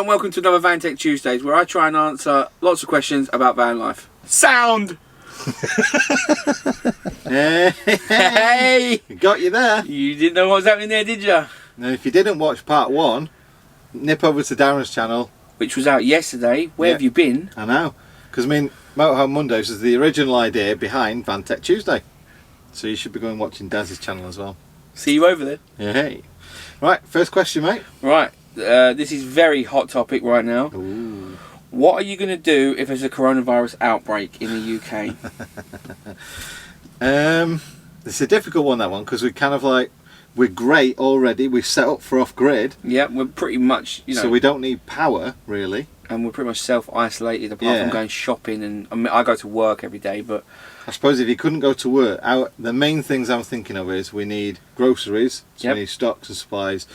and welcome to another Van Tech Tuesdays, where I try and answer lots of questions about van life. Sound! Hey! Got you there. You didn't know what was happening there, did you? Now, if you didn't watch part 1, nip over to Darren's channel. Which was out yesterday. Where have you been? I know. Because, Motorhome Mondays is the original idea behind Van Tech Tuesday. So you should be going watching Daz's channel as well. See you over there. Hey. Right, first question, mate. Right, this is very hot topic right now. Ooh. What are you going to do if there's a coronavirus outbreak in the UK? It's a difficult one, that one, because we're great already. We've set up for off-grid. Yeah, we're pretty much, So we don't need power, really. And we're pretty much self-isolated apart from going shopping. And I go to work every day, but I suppose if you couldn't go to work, the main things I'm thinking of is we need groceries, so we need stocks and supplies,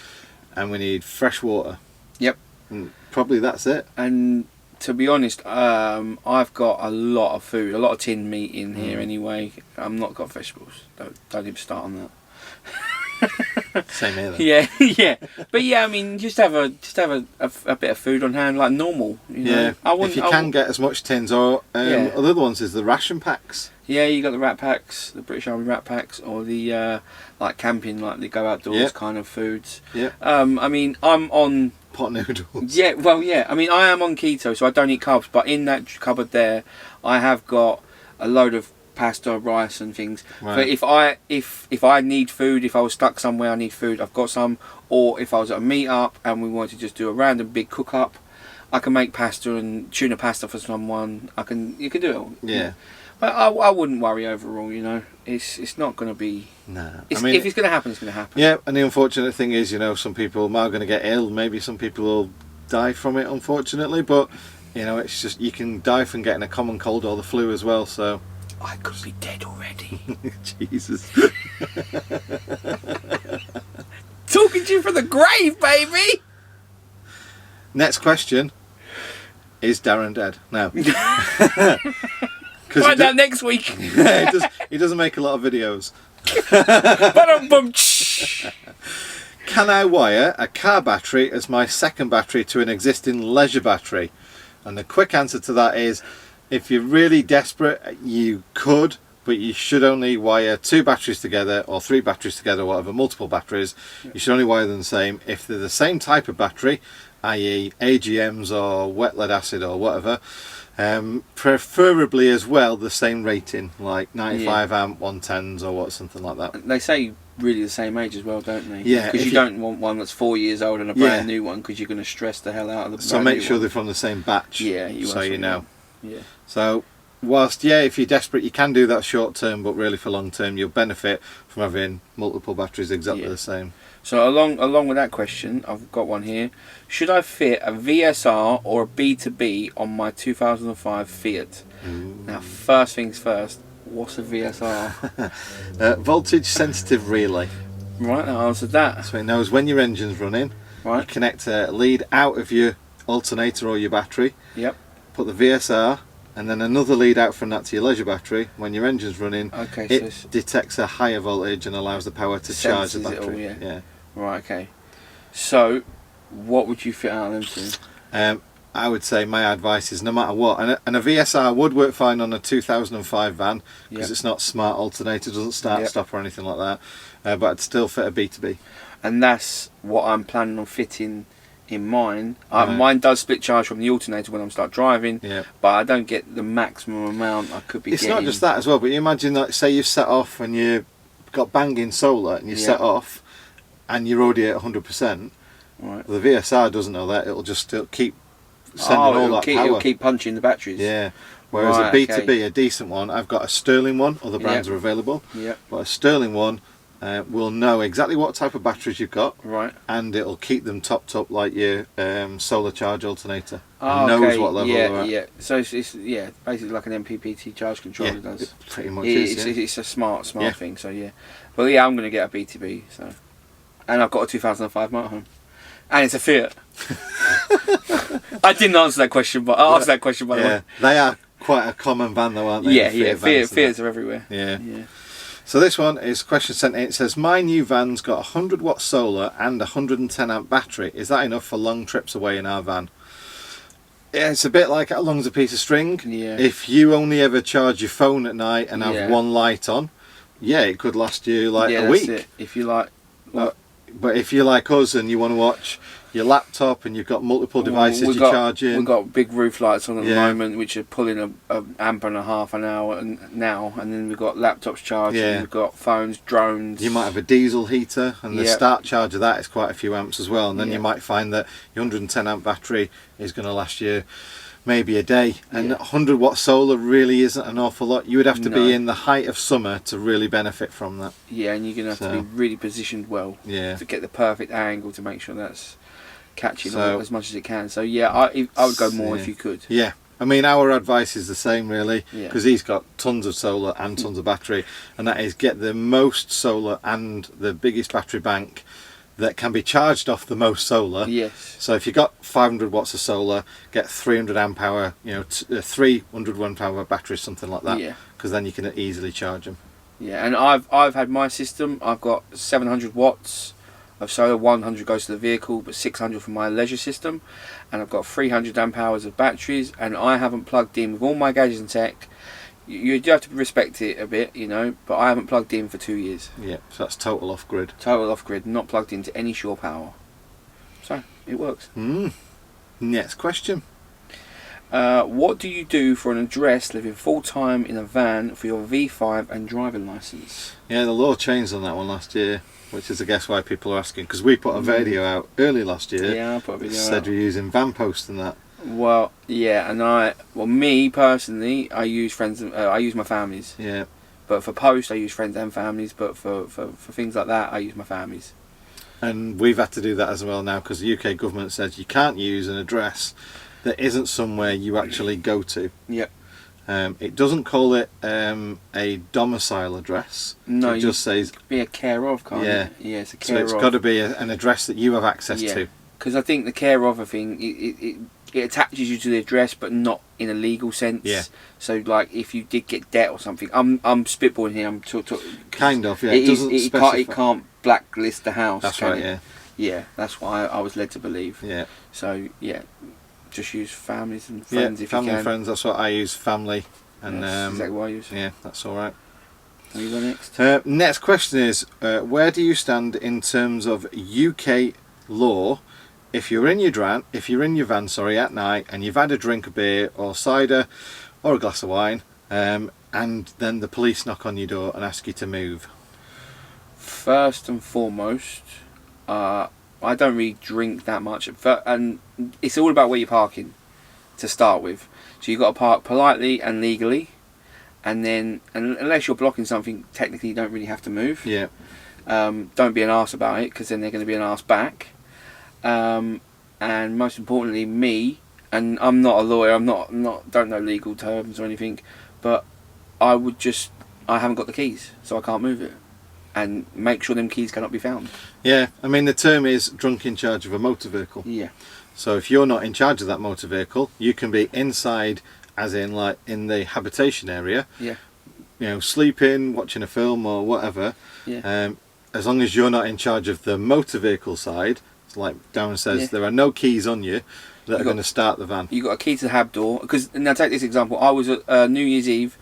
and we need fresh water. Yep. And probably that's it. And to be honest, I've got a lot of food, a lot of tinned meat in here anyway. I've not got vegetables. Don't even start on that. Same here then. Yeah. But yeah, just have a bit of food on hand, like normal. You know? If you can get as much tins, or other ones is the ration packs. Yeah, you got the rat packs, the British Army rat packs, or the like camping, like the go outdoors kind of foods. Yeah. I'm on pot noodles. Yeah, well, yeah. I am on keto, so I don't eat carbs. But in that cupboard there, I have got a load of pasta, rice, and things. Right. But if I need food, if I was stuck somewhere, I need food. I've got some. Or if I was at a meet up and we wanted to just do a random big cook up, I can make pasta and tuna pasta for someone. You can do it all. Yeah. But I wouldn't worry overall. It's not going to be. Nah. If it's going to happen, it's going to happen. Yeah, and the unfortunate thing is, some people are going to get ill. Maybe some people will die from it, unfortunately. But it's just you can die from getting a common cold or the flu as well. So. I could be dead already. Jesus. Talking to you from the grave, baby. Next question. Is Darren dead? No. Find out next week. Yeah, he doesn't make a lot of videos. Can I wire a car battery as my second battery to an existing leisure battery? And the quick answer to that is, if you're really desperate, you could, but you should only wire 2 batteries together, or 3 batteries together, whatever, multiple batteries. You should only wire them the same. If they're the same type of battery, i.e. AGMs or wet lead acid or whatever, preferably as well the same rating, like 95 amp 110s or something like that. They say really the same age as well, don't they? Yeah. Because you don't want one that's 4 years old and a brand new one, because you're going to stress the hell out of the So make sure they're from the same batch. Yeah, so you know. Yeah. So whilst if you're desperate, you can do that short term, but really for long term you'll benefit from having multiple batteries exactly the same. So along with that question, I've got one here. Should I fit a VSR or a B2B on my 2005 Fiat? Ooh. Now, first things first, what's a VSR? Voltage sensitive relay. Right, I answered that. So it knows when your engine's running. Right. You connect a lead out of your alternator or your battery. Yep. Put the VSR and then another lead out from that to your leisure battery. When your engine's running, it detects a higher voltage and allows the power to charge the battery. Yeah. Right, okay. So, what would you fit out of them to? I would say my advice is no matter what, and a VSR would work fine on a 2005 van because it's not smart alternator, doesn't start, stop or anything like that, but I'd still fit a B2B. And that's what I'm planning on fitting in mine. Mine does split charge from the alternator when I start driving, but I don't get the maximum amount I could be getting. It's not just that as well, but you imagine that, say you've set off and you've got banging solar and you set off and you're already at 100%. Right. The VSR doesn't know that. It'll keep sending all that power. It'll keep punching the batteries. Yeah. Whereas a B2B, a decent one, I've got a Sterling one. Other brands are available. Yeah. But a Sterling one will know exactly what type of batteries you've got. Right. And it'll keep them topped up like your solar charge alternator. It knows what level they're at. Yeah. So it's basically like an MPPT charge controller does. It pretty much is. It's a smart thing. So yeah. Well, yeah, I'm going to get a B2B. So. And I've got a 2005 motorhome. And it's a Fiat. I didn't answer that question, but I asked that question by the way. They are quite a common van though, aren't they? Yeah, Fiats are everywhere. Yeah. So this one is a question sent in. It says, my new van's got 100 watt solar and 110 amp battery. Is that enough for long trips away in our van? Yeah, it's a bit like how long's a piece of string. Yeah. If you only ever charge your phone at night and have Yeah. one light on, yeah, it could last you like Yeah, a that's week. it. If you like, But if you're like us and you want to watch your laptop and you've got multiple devices you're charging. We've got big roof lights on at the Yeah. moment, which are pulling a amp and a half an hour now, and then we've got laptops charging, Yeah. we've got phones, drones. You might have a diesel heater, and the Yep. start charge of that is quite a few amps as well. And then you Yep. might find that your 110 amp battery is going to last you maybe a day. And Yeah. 100 watt solar really isn't an awful lot. You would have to No. be in the height of summer to really benefit from that. Yeah, and you're going to have to So- be really positioned well Yeah. to get the perfect angle to make sure that's catching So- all as much as it can. So yeah, I would go more if you could. Yeah. I mean, our advice is the same really, Yeah. because he's got tons of solar and tons of battery, and that is get the most solar and the biggest battery bank that can be charged off the most solar. Yes. So if you've got 500 watts of solar, get 300 amp hour, 300 watt hour batteries, something like that. Yeah. Because then you can easily charge them. Yeah, and I've had my system. I've got 700 watts of solar. 100 goes to the vehicle, but 600 for my leisure system, and I've got 300 amp hours of batteries. And I haven't plugged in with all my gadgets and tech. You do have to respect it a bit, but I haven't plugged in for 2 years. Yeah, so that's total off grid. Total off grid, not plugged into any shore power. So it works. Next question. What do you do for an address living full time in a van for your V5 and driving license? Yeah, the law changed on that one last year, which is I guess why people are asking, because we put a video out early last year. Yeah, I put a video said out. we're using van post and that. Well, yeah, and me personally, I use friends. I use my families. Yeah. But for post, I use friends and families. But for things like that, I use my families. And we've had to do that as well now, because the UK government says you can't use an address that isn't somewhere you actually go to. Yep. It doesn't call it a domicile address. No, it just says be a care of, can't Yeah. it? Yeah, it's a so care it's of. got to be an address that you have access to. Because I think the care of a thing, it attaches you to the address, but not in a legal sense. Yeah. So, like, if you did get debt or something, I'm spitballing here. I'm Kind of, yeah. It doesn't specify. It can't blacklist the house. That's can right, it? yeah. Yeah, that's why I was led to believe. Yeah. So yeah, just use families and friends if family you can. and friends, that's what I use, family. And That's exactly what I use. yeah, that's alright. Can you go next? Next question is, where do you stand in terms of UK law if you're in your van, at night and you've had a drink of beer or cider or a glass of wine, and then the police knock on your door and ask you to move? First and foremost, I don't really drink that much, and it's all about where you're parking to start with. So you've got to park politely and legally, and then unless you're blocking something, technically you don't really have to move. Yeah. Don't be an arse about it, because then they're going to be an arse back. And most importantly, me, and I'm not a lawyer, don't know legal terms or anything, but I haven't got the keys, so I can't move it, and make sure them keys cannot be found. Yeah, I mean the term is drunk in charge of a motor vehicle. Yeah. So if you're not in charge of that motor vehicle, you can be inside, as in like in the habitation area. Yeah. Sleeping, watching a film or whatever. Yeah. As long as you're not in charge of the motor vehicle side, it's like Darren says, Yeah. there are no keys on you that are going to start the van. You got a key to the hab door. Because now take this example. I was at New Year's Eve.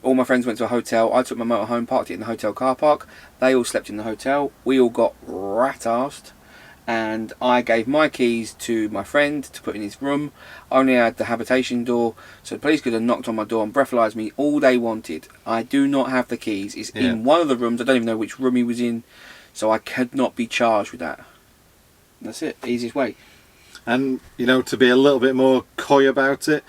All my friends went to a hotel. I took my motorhome, parked it in the hotel car park. They all slept in the hotel. We all got rat-arsed. And I gave my keys to my friend to put in his room. I only had the habitation door, so the police could have knocked on my door and breathalyzed me all they wanted. I do not have the keys. It's in one of the rooms. I don't even know which room he was in, so I could not be charged with that. That's it. Easiest way. And to be a little bit more coy about it,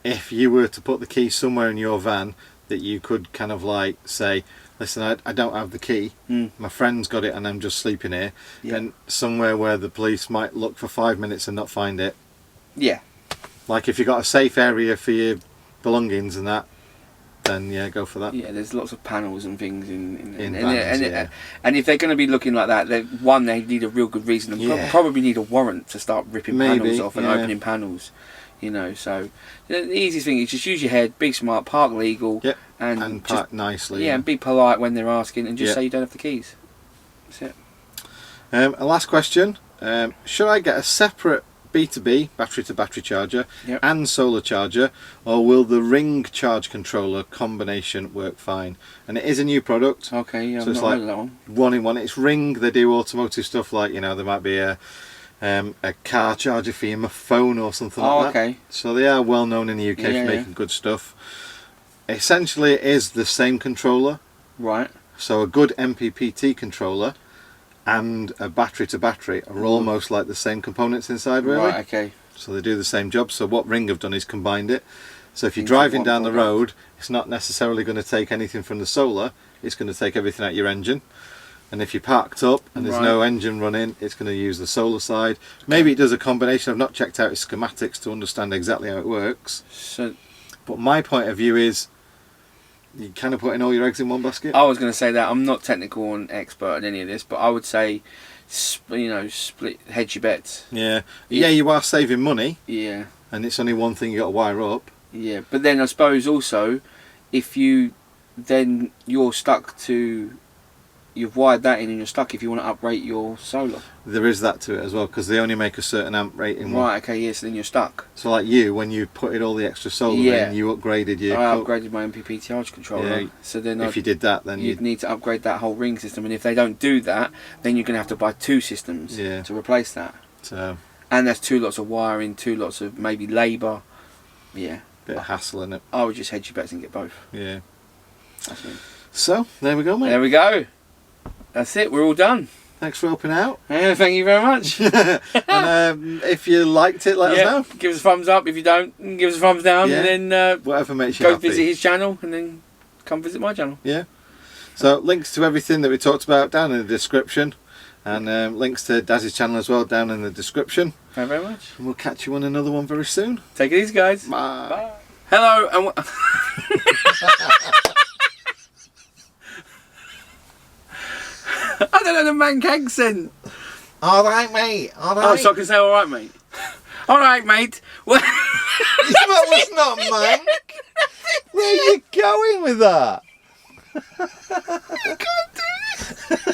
if you were to put the key somewhere in your van that you could kind of like say, listen, I don't have the key, my friend's got it and I'm just sleeping here, and somewhere where the police might look for 5 minutes and not find it. Yeah. Like if you've got a safe area for your belongings and that then yeah, go for that. Yeah, there's lots of panels and things In vans, yeah. and if they're going to be looking like that, they need a real good reason, and Yeah. probably need a warrant to start ripping Maybe, panels off and yeah. opening panels. You know, so the easiest thing is just use your head, be smart, park legal, Yep. and And just, park nicely. yeah, and be polite when they're asking, and just Yeah. say you don't have the keys. That's it. A last question: should I get a separate B2B battery to battery charger Yep. and solar charger, or will the ring charge controller combination work fine? And it is a new product, Okay, yeah, So I've it's not like- heard of that one. one in one. It's Ring. They do automotive stuff, like, you know, there might be a car charger for your phone or something Oh, like that. okay. So they are well known in the UK Yeah, for yeah. making good stuff. Essentially, it is the same controller. Right. So a good MPPT controller and a battery to battery are almost like the same components inside, really. Right. Okay. So they do the same job. So what Ring have done is combined it. So if you're Into driving one down the product. road, it's not necessarily going to take anything from the solar. It's going to take everything out your engine. And if you're parked up and there's no engine running, it's going to use the solar side. Maybe it does a combination. I've not checked out its schematics to understand exactly how it works. So But my point of view is, you kind of putting all your eggs in one basket. I was going to say that I'm not technical and expert in any of this, but I would say, split, hedge your bets. Yeah, you are saving money, Yeah. and it's only one thing you got to wire up. Yeah, but then I suppose also, if you're stuck to, you've wired that in and you're stuck if you want to uprate your solar. There is that to it as well, because they only make a certain amp rating one. Right, okay, yes, then you're stuck. So like you, when you put in all the extra solar Yeah. in, you upgraded your... I upgraded my MPP charge controller, Yeah, so then if you did that, then you'd need to upgrade that whole ring system, and if they don't do that, then you're going to have to buy two systems Yeah. to replace that. So, And that's 2 lots of wiring, 2 lots of maybe labour. Yeah. bit of hassle in it. I would just hedge your bets and get both. Yeah. That's me. So, there we go, mate. There we go. That's it. We're all done. Thanks for helping out. Yeah, thank you very much. And if you liked it, let us know. Give us a thumbs up. If you don't, give us a thumbs down. Yeah. And then Whatever makes you go happy. visit his channel, and then come visit my channel. Yeah. So links to everything that we talked about down in the description, and links to Daz's channel as well down in the description. Thank you very much. And we'll catch you on another one very soon. Take it easy, guys. Bye. Bye. Hello, and I don't know the Manc accent. All right, mate. All right. Oh, so I can say all right, mate. All right, mate. Well, That was not Manc. Where are you going with that? I can't do this.